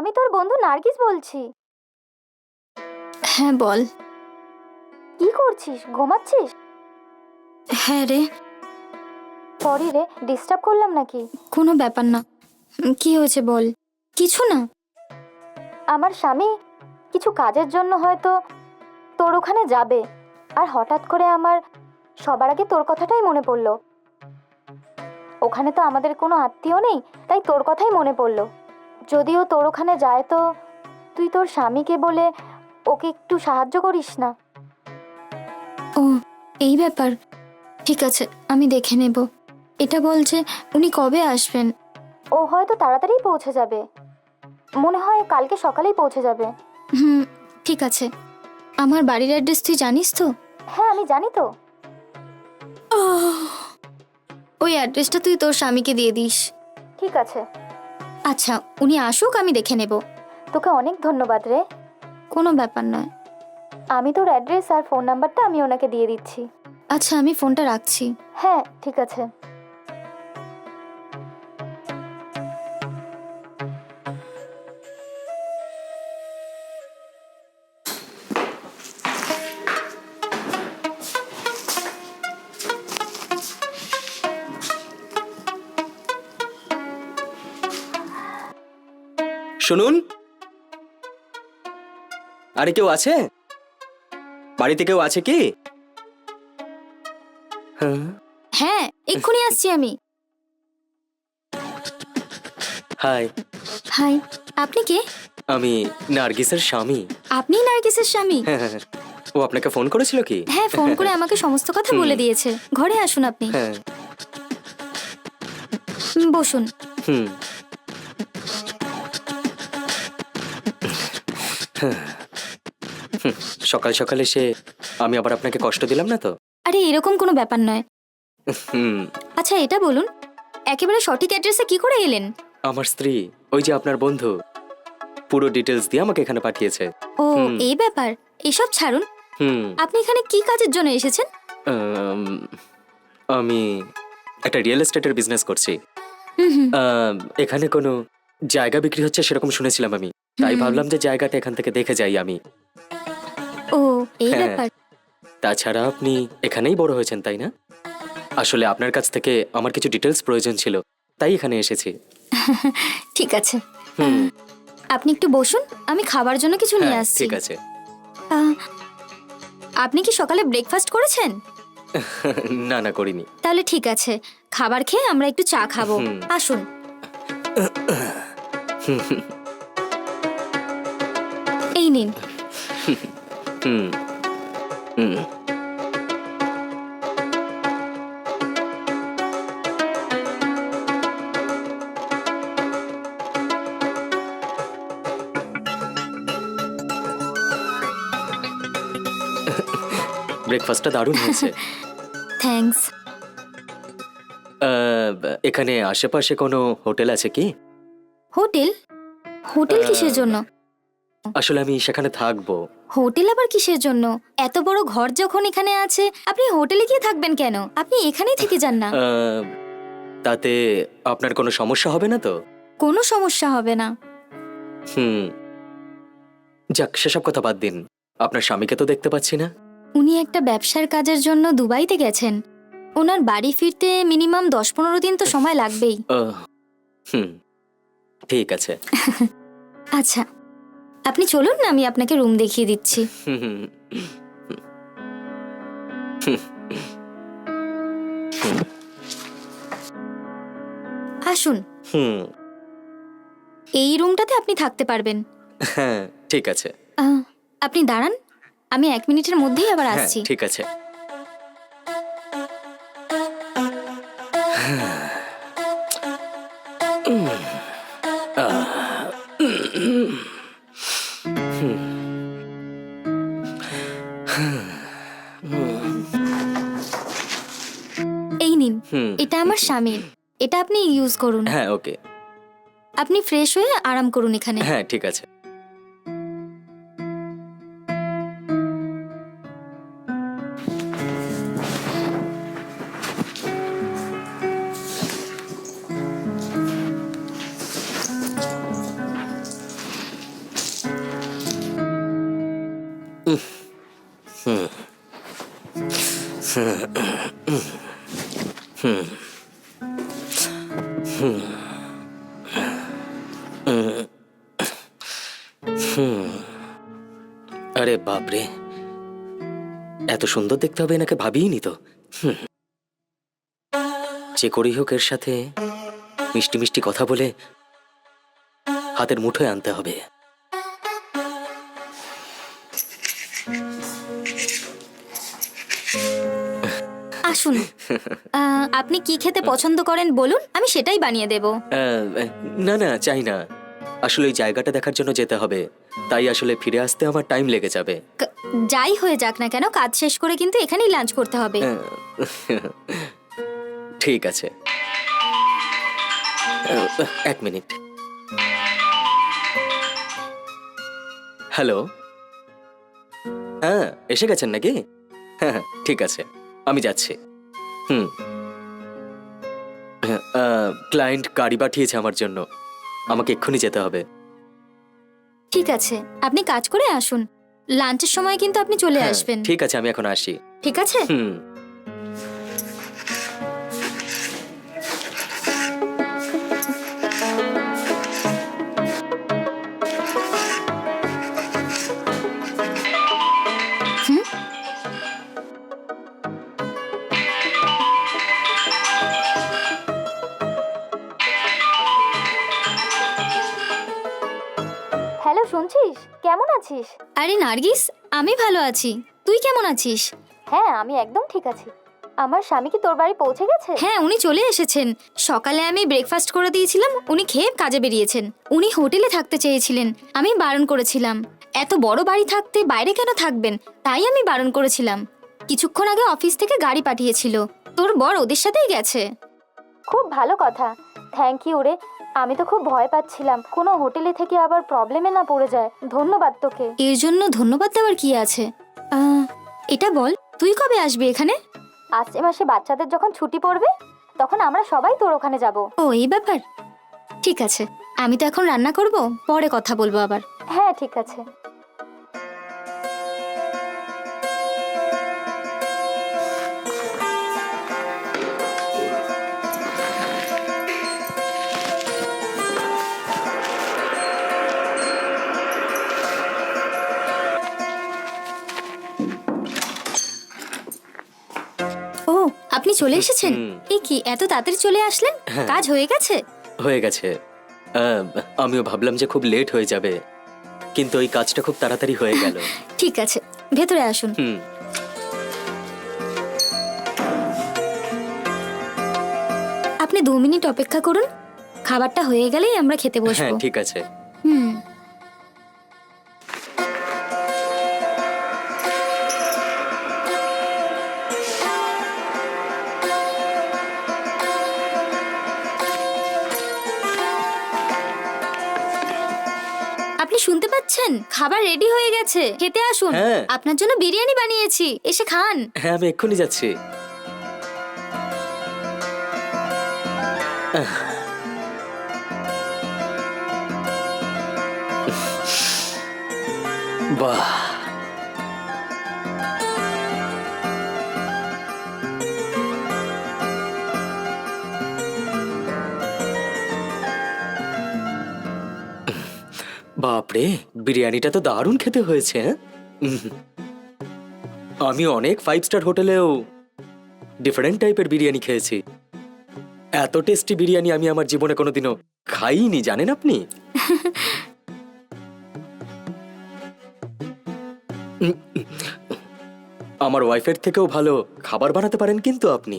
আমি তোর বন্ধু নার্গিস বলছি। হ্যাঁ বল। কি করছিস, ঘুমাচ্ছিস? হ্যাঁ রে। সরি রে, ডিস্টার্ব করলাম নাকি? কোনো ব্যাপার না। কি হয়েছে বল। কিছু না। আমার স্বামী কিছু কাজের জন্য হয়তো তোর ওখানে যাবে, আর হঠাৎ করে আমার সবার আগে তোর কথাটাই মনে পড়লো। ওখানে তো আমাদের কোনো আত্মীয় নেই, তাই তোর কথাই মনে পড়লো। যদিও তোর ওখানে যায় তো তুই তোর স্বামীকে বলে ওকে একটু সাহায্য করিস না? ও এই ব্যাপার, ঠিক আছে আমি দেখে নেব। এটা বলছে উনি কবে আসবেন? ও হয়তো তাড়াতাড়ি পৌঁছে যাবে, মনে হয় কালকে সকালেই পৌঁছে যাবে। ঠিক আছে। আমার বাড়ির অ্যাড্রেস তুই জানিস তো? হ্যাঁ আমি জানি তো। ওই অ্যাড্রেসটা তুই তোর স্বামীকে দিয়ে দিস। ঠিক আছে। আচ্ছা উনি আসুক, আমি দেখে নেব। তোকে অনেক ধন্যবাদ রে। কোনো ব্যাপার নয়। আমি তোর অ্যাড্রেস আর ফোন নাম্বারটা আমি ওনাকে দিয়ে দিচ্ছি। আচ্ছা আমি ফোনটা রাখছি। হ্যাঁ ঠিক আছে। শুনুন, আরে কেউ আছে বাড়িতে? কেউ আছে কি? হ্যাঁ এক্ষুনি আসছি আমি। হাই, হাই, আপনি কে? আমি নার্গিসের স্বামী। আপনি নার্গিসের স্বামী? ও আপনাকে ফোন করেছিল কি? হ্যাঁ ফোন করে আমাকে সমস্ত কথা বলে দিয়েছে। ঘরে আসুন আপনি। হ্যাঁ। বসুন। হুম। সকাল সকাল এসে আমি আবার আপনাকে কষ্ট দিলাম না তো? আরে এরকম কোনো ব্যাপার নয়। হুম। আচ্ছা এটা বলুন, একেবারে সঠিক অ্যাড্রেসে কি করে এলেন? আমার স্ত্রী, ওই যে আপনার বন্ধু, পুরো ডিটেলস দিয়ে আমাকে এখানে পাঠিয়েছে। ও এই ব্যাপার, এসব ছাড়ুন। হুম। আপনি এখানে কি কাজের জন্য এসেছেন? আমি একটা রিয়েল এস্টেটের বিজনেস করছি। হুম। এখানে কোনো জায়গা বিক্রি হচ্ছে সেরকম শুনেছিলাম আমি, তাই ভাবলাম যে জায়গাটা এখান থেকে দেখে যাই আমি। ও এই হ্যাঁ। ব্যাপার। তাছাড়া আপনি এখানেই বড় হয়েছেন তাই না? আসলে আপনার কাছ থেকে আমার কিছু ডিটেলস প্রয়োজন ছিল, তাই এখানে এসেছি। ঠিক আছে। হুম। আপনি একটু বসুন, আমি খাবার জন্য কিছু নিয়ে হ্যাঁ, আসছি। ঠিক আছে। আপনি কি সকালে ব্রেকফাস্ট করেছেন? না না, করিনি। তাহলে ঠিক আছে, খাবার খেয়ে আমরা একটু চা খাবো। আসুন। এই নিন। হুম হুম। ব্রেকফাস্টটা দারুণ হয়েছে। থ্যাঙ্কস। এখানে আশেপাশে কোনো হোটেল আছে কি? হোটেল? হোটেল কিসের জন্য? আসলে আমি সেখানে থাকবো। হোটেল আবার কিসের জন্য? এত বড় ঘর যখন এখানে আছে, আপনি হোটেলে গিয়ে থাকবেন কেন? আপনি এখানেই থেকে যান না। তাতে আপনার কোনো সমস্যা হবে না তো? কোনো সমস্যা হবে না। যাক, সেসব কথা বাদ দিন। আপনার স্বামীকে তো দেখতে পাচ্ছি না। উনি একটা ব্যবসার কাজের জন্য দুবাইতে গেছেন। ওনার বাড়ি ফিরতে মিনিমাম 10-15 দিন তো সময় লাগবেই। ঠিক আছে। আচ্ছা আপনি চলুন না, আমি আপনাকে রুম দেখিয়ে দিচ্ছি। আসুন। এই রুমটাতে আপনি থাকতে পারবেন। হ্যাঁ ঠিক আছে। আপনি দাঁড়ান, আমি 1 মিনিটের মধ্যেই আবার হ্যাঁ আসছি। ঠিক আছে। এই নিন, এটা আমার স্বামীর। এটা আপনি ইউজ করুন। হ্যাঁ ওকে। আপনি ফ্রেশ হয়ে আরাম করুন এখানে। হ্যাঁ ঠিক আছে। আরে বাপরে, এত সুন্দর দেখতে হবে এনাকে ভাবিনি তো। যে করেই হোক এর সাথে মিষ্টি মিষ্টি কথা বলে হাতের মুঠোয় আনতে হবে। আসুন। আপনি কি খেতে পছন্দ করেন বলুন, আমি সেটাই বানিয়ে দেব। না না, চাই না। আসলে ওই জায়গাটা দেখার জন্য যেতে হবে, তাই আসলে ফিরে আসতে আমার টাইম লেগে যাবে। যাই হয়ে যাক না কেন, কাজ শেষ করে কিন্তু এখানেই লাঞ্চ করতে হবে। ঠিক আছে, এক মিনিট। হ্যালো, হ্যাঁ এসে গেছেন নাকি? হ্যাঁ ঠিক আছে, আমি যাচ্ছি। ক্লায়েন্ট গাড়ি পাঠিয়েছে আমার জন্য, আমাকে এক্ষুনি যেতে হবে। ঠিক আছে, আপনি কাজ করে আসুন, লাঞ্চের সময় কিন্তু আপনি চলে হ্যাঁ, আসবেন। ঠিক আছে, আমি এখন আসি। ঠিক আছে। হ্যালো, শুনছিস? কেমন আছিস? আরে নার্গিস, আমি ভালো আছি, তুই কেমন আছিস? হ্যাঁ, আমি একদম ঠিক আছি। আমার স্বামী কি তোর বাড়ি পৌঁছে গেছে? হ্যাঁ, উনি চলে এসেছেন। সকালে আমি ব্রেকফাস্ট করে দিয়েছিলাম, উনি খেয়ে কাজে বেরিয়েছেন। উনি হোটেলে থাকতে চেয়েছিলেন, আমি বারণ করেছিলাম। এত বড় বাড়ি থাকতে বাইরে কেন থাকবেন, তাই আমি বারণ করেছিলাম। কিছুক্ষণ আগে অফিস থেকে গাড়ি পাঠিয়েছিল, তোর বর ওদের সাথেই গেছে। খুব ভালো কথা, থ্যাংক ইউ রে। আমি তো খুব ভয় পাচ্ছিলাম কোনো হোটেলে থেকে আবার প্রবলেমে না পড়ে যায়। ধন্যবাদ তোকে। এর জন্য ধন্যবাদ দেওয়ার কি আছে? এটা বল, তুই কবে আসবি এখানে? আসছে মাসে বাচ্চাদের যখন ছুটি পড়বে তখন আমরা সবাই তোর ওখানে যাব। ও এই ব্যাপার, ঠিক আছে। আমি তো এখন রান্না করব, পরে কথা বলবো আবার। হ্যাঁ ঠিক আছে। ও, আপনি চলে এসেছেন? এই কি এত তাড়াতাড়ি চলে আসলেন? হ্যাঁ। কাজ হয়ে গেছে? হয়ে গেছে। আমিও ভাবলাম যে খুব লেট হয়ে যাবে, কিন্তু ওই কাজটা খুব তাড়াতাড়ি হয়ে গেল। ঠিক আছে, ভেতরে আসুন। আপনি 2 মিনিট অপেক্ষা করুন, খাবারটা হয়ে গেলেই আমরা খেতে হ্যাঁ বসবো। ঠিক আছে। হুম। আপনি শুনতে পাচ্ছেন? খাবার রেডি হয়ে গেছে, খেতে আসুন। হ্যাঁ। আপনার জন্য বিরিয়ানি বানিয়েছি, এসে খান। হ্যাঁ আমি এক্ষুনি যাচ্ছি। বাহ, বাপরে, বিরিয়ানিটা তো দারুণ খেতে হয়েছে। আমি অনেক 5 স্টার হোটেলেও ডিফারেন্ট টাইপের বিরিয়ানি খেয়েছি, এত টেস্টি বিরিয়ানি আমি আমার জীবনে কোনোদিনও খাইনি, জানেন আপনি? আমার ওয়াইফের থেকেও ভালো খাবার বানাতে পারেন কিন্তু আপনি।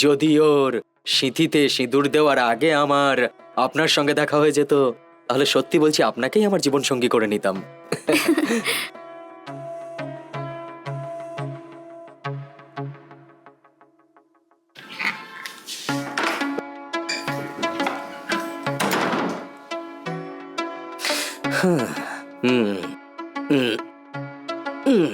যদি ওর সিঁথিতে সিঁদুর দেওয়ার আগে আমার আপনার সঙ্গে দেখা হয়ে যেত, তাহলে সত্যি বলছি আপনাকেই আমার জীবন সঙ্গী করে নিতাম। হুম হুম হুম